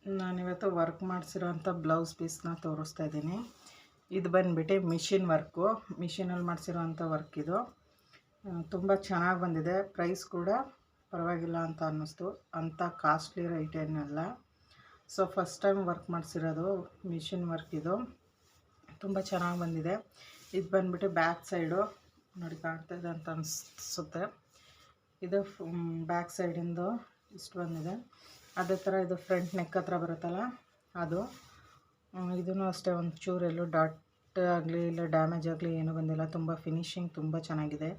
ನಾನಿವತ್ತು work ಮಾಡಿಸಿರೋಂಥ blouse ಪೀಸ್ನ ತೋರಿಸ್ತಾ ಇದ್ದೀನಿ. ಇದು ಬಂದುಬಿಟ್ಟು ಮಿಷಿನ್ ವರ್ಕು, ಮಿಷಿನಲ್ಲಿ ಮಾಡಿಸಿರೋಂಥ ವರ್ಕ್ ಇದು. ತುಂಬ ಚೆನ್ನಾಗಿ ಬಂದಿದೆ. ಪ್ರೈಸ್ ಕೂಡ ಪರವಾಗಿಲ್ಲ ಅಂತ ಅನ್ನಿಸ್ತು, ಅಂಥ ಕಾಸ್ಟ್ಲಿ ರೇಟ್ ಏನಲ್ಲ. ಸೊ ಫಸ್ಟ್ ಟೈಮ್ ವರ್ಕ್ ಮಾಡಿಸಿರೋದು ಮಿಷಿನ್ ವರ್ಕ್ ಇದು. ತುಂಬ ಚೆನ್ನಾಗಿ ಬಂದಿದೆ. ಇದು ಬಂದುಬಿಟ್ಟು ಬ್ಯಾಕ್ ಸೈಡು ನೋಡಿ ಕಾಣ್ತಾಯಿದೆ ಅಂತ ಅನಿಸುತ್ತೆ. ಇದು ಬ್ಯಾಕ್ ಸೈಡಿಂದು ಇಷ್ಟು ಬಂದಿದೆ. ಅದೇ ಥರ ಇದು ಫ್ರಂಟ್ ನೆಕ್ ಹತ್ರ ಬರುತ್ತಲ್ಲ ಅದು. ಇದೂ ಅಷ್ಟೇ, ಒಂದು ಚೂರೆಲ್ಲೂ ಡಾಟ್ ಆಗಲಿ ಇಲ್ಲ ಡ್ಯಾಮೇಜ್ ಆಗಲಿ ಏನೂ ಬಂದಿಲ್ಲ. ತುಂಬ ಫಿನಿಶಿಂಗ್ ತುಂಬ ಚೆನ್ನಾಗಿದೆ.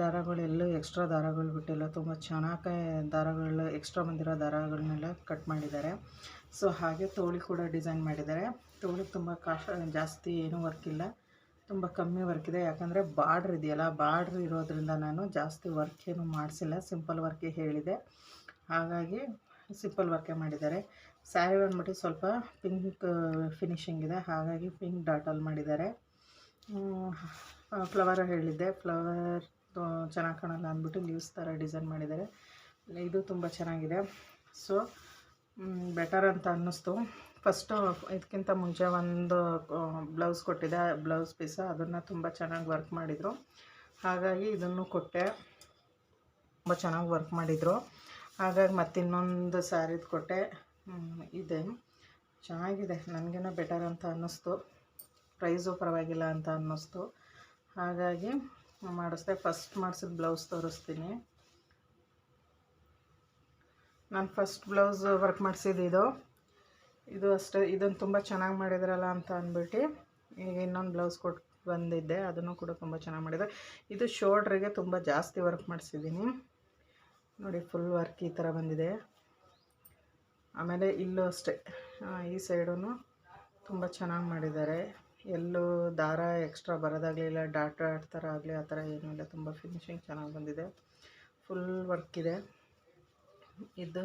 ದಾರಗಳೆಲ್ಲೂ ಎಕ್ಸ್ಟ್ರಾ ದಾರಗಳು ಬಿಟ್ಟಿಲ್ಲ. ತುಂಬ ಚೆನ್ನಾಗಿ ದಾರಗಳು ಎಕ್ಸ್ಟ್ರಾ ಬಂದಿರೋ ದಾರಗಳನ್ನೆಲ್ಲ ಕಟ್ ಮಾಡಿದ್ದಾರೆ. ಸೊ ಹಾಗೆ ತೋಳಿಗೆ ಕೂಡ ಡಿಸೈನ್ ಮಾಡಿದ್ದಾರೆ. ತೋಳಿಗೆ ತುಂಬ ಜಾಸ್ತಿ ಏನೂ ವರ್ಕ್ ಇಲ್ಲ, ತುಂಬ ಕಮ್ಮಿ ವರ್ಕ್ ಇದೆ. ಯಾಕಂದರೆ ಬಾರ್ಡ್ರ್ ಇದೆಯಲ್ಲ, ಬಾರ್ಡ್ರ್ ಇರೋದ್ರಿಂದ ನಾನು ಜಾಸ್ತಿ ವರ್ಕ್ ಏನು ಮಾಡಿಸಿಲ್ಲ, ಸಿಂಪಲ್ ವರ್ಕೇ ಹೇಳಿದೆ. ಹಾಗಾಗಿ ಸಿಂಪಲ್ ವರ್ಕೇ ಮಾಡಿದ್ದಾರೆ. ಸ್ಯಾರಿ ಬಂದ್ಬಿಟ್ಟು ಸ್ವಲ್ಪ ಪಿಂಕ್ ಫಿನಿಶಿಂಗ್ ಇದೆ, ಹಾಗಾಗಿ ಪಿಂಕ್ ಡಾಟಲ್ಲಿ ಮಾಡಿದ್ದಾರೆ. ಫ್ಲವರ್ ಹೇಳಿದ್ದೆ, ಫ್ಲವರ್ ಚೆನ್ನಾಗಿ ಕಾಣಲ್ಲ ಅಂದ್ಬಿಟ್ಟು ಲೀವ್ಸ್ ಥರ ಡಿಸೈನ್ ಮಾಡಿದ್ದಾರೆ. ಇದು ತುಂಬ ಚೆನ್ನಾಗಿದೆ. ಸೊ ಬೆಟರ್ ಅಂತ ಅನ್ನಿಸ್ತು. ಫಸ್ಟು ಇದಕ್ಕಿಂತ ಮುಂಚೆ ಒಂದು ಬ್ಲೌಸ್ ಕೊಟ್ಟಿದ್ದೆ, ಬ್ಲೌಸ್ ಪೀಸ, ಅದನ್ನು ತುಂಬ ಚೆನ್ನಾಗಿ ವರ್ಕ್ ಮಾಡಿದರು. ಹಾಗಾಗಿ ಇದನ್ನು ಕೊಟ್ಟೆ, ತುಂಬ ಚೆನ್ನಾಗಿ ವರ್ಕ್ ಮಾಡಿದರು. ಹಾಗಾಗಿ ಮತ್ತಿನ್ನೊಂದು ಸ್ಯಾರಿದು ಕೊಟ್ಟೆ. ಇದೆ ಚೆನ್ನಾಗಿದೆ, ನನಗೇನೋ ಬೆಟರ್ ಅಂತ ಅನ್ನಿಸ್ತು. ಪ್ರೈಸು ಪರವಾಗಿಲ್ಲ ಅಂತ ಅನ್ನಿಸ್ತು, ಹಾಗಾಗಿ ಮಾಡಿಸ್ದೆ. ಫಸ್ಟ್ ಮಾಡಿಸಿದ ಬ್ಲೌಸ್ ತೋರಿಸ್ತೀನಿ. ನಾನು ಫಸ್ಟ್ ಬ್ಲೌಸ್ ವರ್ಕ್ ಮಾಡಿಸಿದ್ದು ಇದು ಅಷ್ಟೇ. ಇದನ್ನು ತುಂಬ ಚೆನ್ನಾಗಿ ಮಾಡಿದ್ರಲ್ಲ ಅಂತ ಅಂದ್ಬಿಟ್ಟು ಈಗ ಇನ್ನೊಂದು ಬ್ಲೌಸ್ ಕೊಟ್ಟು ಬಂದಿದ್ದೆ, ಅದನ್ನು ಕೂಡ ತುಂಬ ಚೆನ್ನಾಗಿ ಮಾಡಿದೆ. ಇದು ಶೋಲ್ಡ್ರಿಗೆ ತುಂಬ ಜಾಸ್ತಿ ವರ್ಕ್ ಮಾಡಿಸಿದ್ದೀನಿ ನೋಡಿ. ಫುಲ್ ವರ್ಕ್ ಈ ಥರ ಬಂದಿದೆ. ಆಮೇಲೆ ಇಲ್ಲೂ ಅಷ್ಟೇ, ಈ ಸೈಡೂ ತುಂಬ ಚೆನ್ನಾಗಿ ಮಾಡಿದ್ದಾರೆ. ಎಲ್ಲೂ ದಾರ ಎಕ್ಸ್ಟ್ರಾ ಬರೋದಾಗಲಿಲ್ಲ, ಡಾಟ್ ಥರ ಆಗಲಿ ಆ ಥರ ಏನೂ ಇಲ್ಲ. ತುಂಬ ಫಿನಿಶಿಂಗ್ ಚೆನ್ನಾಗಿ ಬಂದಿದೆ. ಫುಲ್ ವರ್ಕ್ ಇದೆ. ಇದು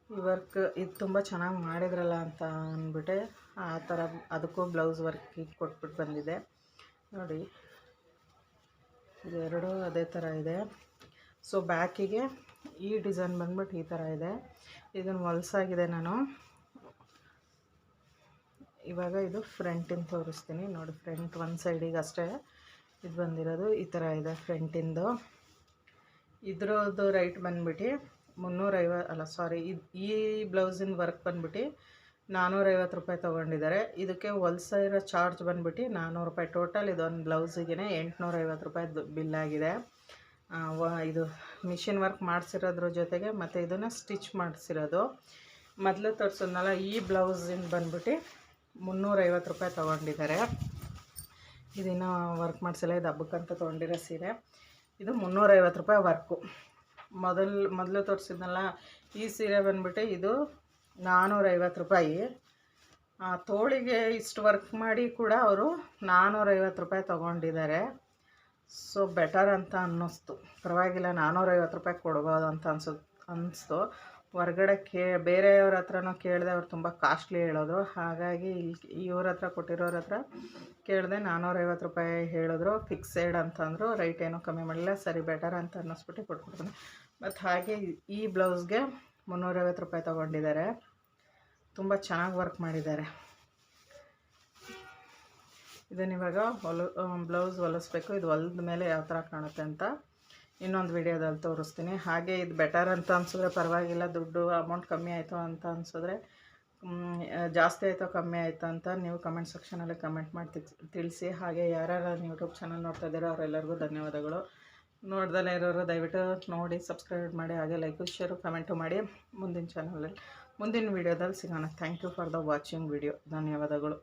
ಈ ವರ್ಕ್ ಇದು ತುಂಬ ಚೆನ್ನಾಗಿ ಮಾಡಿದ್ರಲ್ಲ ಅಂತ ಅಂದ್ಬಿಟ್ಟೆ ಆ ಥರ ಅದಕ್ಕೂ ಬ್ಲೌಸ್ ವರ್ಕಿಗೆ ಕೊಟ್ಬಿಟ್ಟು ಬಂದಿದೆ ನೋಡಿ. ಇದೆರಡು ಅದೇ ಥರ ಇದೆ. ಸೊ ಬ್ಯಾಕಿಗೆ ಈ ಡಿಸೈನ್ ಬಂದ್ಬಿಟ್ಟು ಈ ಥರ ಇದೆ. ಇದನ್ನು ಹೊಲ್ಸಾಗಿದೆ ನಾನು. ಇವಾಗ ಇದು ಫ್ರಂಟಿಂದ ತೋರಿಸ್ತೀನಿ ನೋಡಿ. ಫ್ರಂಟ್ ಒಂದು ಸೈಡಿಗೆ ಅಷ್ಟೇ ಇದು ಬಂದಿರೋದು, ಈ ಥರ ಇದೆ ಫ್ರಂಟಿಂದು. ಇದ್ರದ್ದು ರೈಟ್ ಬಂದ್ಬಿಟ್ಟು 350 ಅಲ್ಲ ಸಾರಿ, ಈ ಬ್ಲೌಸಿನ ವರ್ಕ್ ಬಂದ್ಬಿಟ್ಟು 450 ರೂಪಾಯಿ ತೊಗೊಂಡಿದ್ದಾರೆ. ಇದಕ್ಕೆ ಹೊಲ್ಸಿರೋ ಚಾರ್ಜ್ ಬಂದ್ಬಿಟ್ಟು 400 ರೂಪಾಯಿ. ಟೋಟಲ್ ಇದೊಂದು ಬ್ಲೌಸಿಗೆ 850 ರೂಪಾಯಿ ಬಿಲ್ ಆಗಿದೆ. ಇದು ಮಿಷಿನ್ ವರ್ಕ್ ಮಾಡಿಸಿರೋದ್ರ ಜೊತೆಗೆ ಮತ್ತು ಇದನ್ನು ಸ್ಟಿಚ್ ಮಾಡಿಸಿರೋದು. ಮೊದಲು ತೋರಿಸೋದ್ನಲ್ಲ ಈ ಬ್ಲೌಸಿಂದ ಬಂದ್ಬಿಟ್ಟು 350 ರೂಪಾಯಿ ತೊಗೊಂಡಿದ್ದಾರೆ. ಇದನ್ನು ವರ್ಕ್ ಮಾಡಿಸಿಲ್ಲ, ಇದು ಹಬ್ಬಕ್ಕಂತ ತೊಗೊಂಡಿರೋ ಸೀರೆ. ಇದು 350 ರೂಪಾಯಿ ವರ್ಕು. ಮೊದಲು ತೋರಿಸಿದ್ನಲ್ಲ ಈ ಸೀರೆ ಬಂದ್ಬಿಟ್ಟು ಇದು 450 ರೂಪಾಯಿ. ತೋಳಿಗೆ ಇಷ್ಟು ವರ್ಕ್ ಮಾಡಿ ಕೂಡ ಅವರು 450 ರೂಪಾಯಿ ತೊಗೊಂಡಿದ್ದಾರೆ. ಸೊ ಬೆಟರ್ ಅಂತ ಅನ್ನಿಸ್ತು, ಪರವಾಗಿಲ್ಲ 450 ರೂಪಾಯಿ ಕೊಡ್ಬೋದು ಅಂತ ಅನ್ನಿಸ್ತು. ಹೊರ್ಗಡೆ ಬೇರೆಯವ್ರ ಹತ್ರನೂ ಕೇಳಿದೆ, ಅವ್ರು ತುಂಬ ಕಾಸ್ಟ್ಲಿ ಹೇಳೋದು. ಹಾಗಾಗಿ ಇವ್ರ ಹತ್ರ ಕೊಟ್ಟಿರೋರ ಹತ್ರ ಕೇಳಿದೆ, 450 ರೂಪಾಯಿ ಹೇಳಿದ್ರು. ಫಿಕ್ಸೆಡ್ ಅಂತಂದರು, ರೈಟ್ ಏನೂ ಕಮ್ಮಿ ಮಾಡಲಿಲ್ಲ. ಸರಿ ಬೆಟರ್ ಅಂತ ಅನ್ನಿಸ್ಬಿಟ್ಟು ಕೊಟ್ಬಿಡ್ತೀನಿ. ಮತ್ತು ಹಾಗೆ ಈ ಬ್ಲೌಸ್ಗೆ 350 ರೂಪಾಯಿ ತೊಗೊಂಡಿದ್ದಾರೆ. ತುಂಬ ಚೆನ್ನಾಗಿ ವರ್ಕ್ ಮಾಡಿದ್ದಾರೆ. ಇದನ್ನಿವಾಗ ಬ್ಲೌಸ್ ಹೊಲಿಸ್ಬೇಕು. ಇದು ಹೊಲಿದ ಮೇಲೆ ಯಾವ ಥರ ಕಾಣುತ್ತೆ ಅಂತ ಇನ್ನೊಂದು ವಿಡಿಯೋದಲ್ಲಿ ತೋರಿಸ್ತೀನಿ. ಹಾಗೆ ಇದು ಬೆಟರ್ ಅಂತ ಅನಿಸಿದ್ರೆ ಪರವಾಗಿಲ್ಲ. ದುಡ್ಡು ಅಮೌಂಟ್ ಕಮ್ಮಿ ಆಯಿತು ಅಂತ ಅನಿಸಿದ್ರೆ, ಜಾಸ್ತಿ ಆಯಿತೋ ಕಮ್ಮಿ ಆಯಿತು ಅಂತ ನೀವು ಕಮೆಂಟ್ ಸೆಕ್ಷನಲ್ಲಿ ಕಮೆಂಟ್ ಮಾಡಿ ತಿಳಿಸಿ. ಹಾಗೆ ಯಾರ್ಯಾರು ಯೂಟ್ಯೂಬ್ ಚಾನಲ್ ನೋಡ್ತಾ ಇದ್ದೀರೋ ಅವರೆಲ್ಲರಿಗೂ ಧನ್ಯವಾದಗಳು. ನೋಡ್ದಲೇ ಇರೋರು ದಯವಿಟ್ಟು ನೋಡಿ ಸಬ್ಸ್ಕ್ರೈಬ್ ಮಾಡಿ, ಹಾಗೆ ಲೈಕು ಶೇರು ಕಮೆಂಟು ಮಾಡಿ. ಮುಂದಿನ ಚಾನಲಲ್ಲಿ ಮುಂದಿನ ವೀಡಿಯೋದಲ್ಲಿ ಸಿಗೋಣ. Thank you for the watching video. ಧನ್ಯವಾದಗಳು.